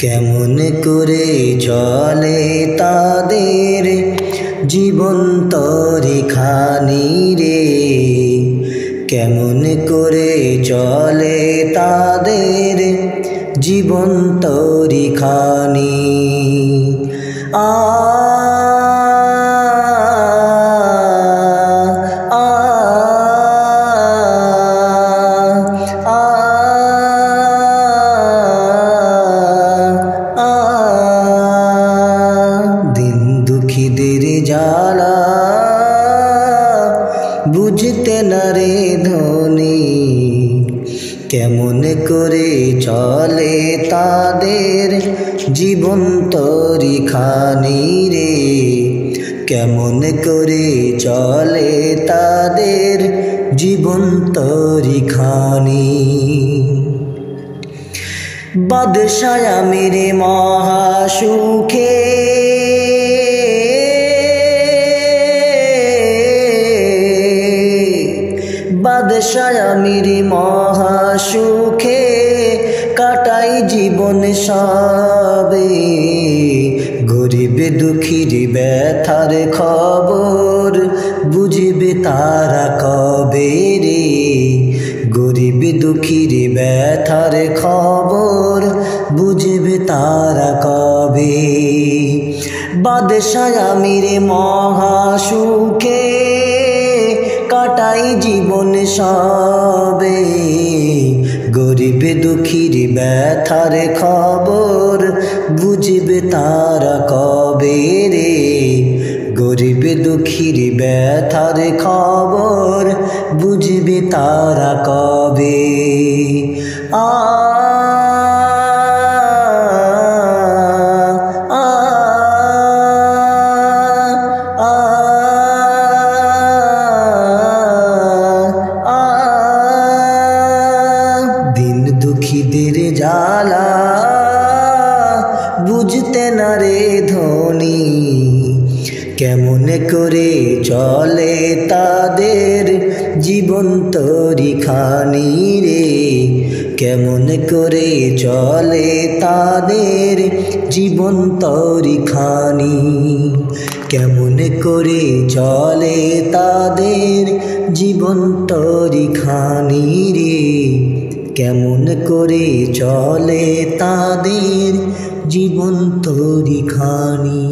কেমন করে চলে তাদের জীবন তরিখানি রে, কেমন করে চলে তাদের জীবন তরিখানি। দিন দুঃখীদের জ্বালা বুঝতে না রে ধনী, কেমন করে চলে তাদের জীবন তরিখানি রে, কেমন করে চলে তাদের জীবন তরিখানি। বাদশাহ আমির মহাসুখে বাদশাহ আমির মহাসুখে কাটাই জীবন সবে, গরিব দুঃখীর ব্যথার খবর বুঝবে তারা কবে রে, গরিব দুঃখীর ব্যথার খবর বুঝবে তারা কবে। বাদশাহ আমির মহাসুখে কাটাই জীবন সবে, গরিব দুঃখীর ব্যথার খবর বুঝবে তারা কবে রে, গরিব দুঃখীর ব্যথার খবর বুঝবে তারা কবে। দিন দুঃখীদের জ্বালা বুঝতে না রে ধনী, কেমন করে চলে তাদের জীবন তরিখানি রে, কেমন করে চলে তাদের জীবন তরিখানি, কেমন করে চলে তাদের জীবন তরিখানি রে, কেমন করে চলে তাদের জীবন তরিখানি।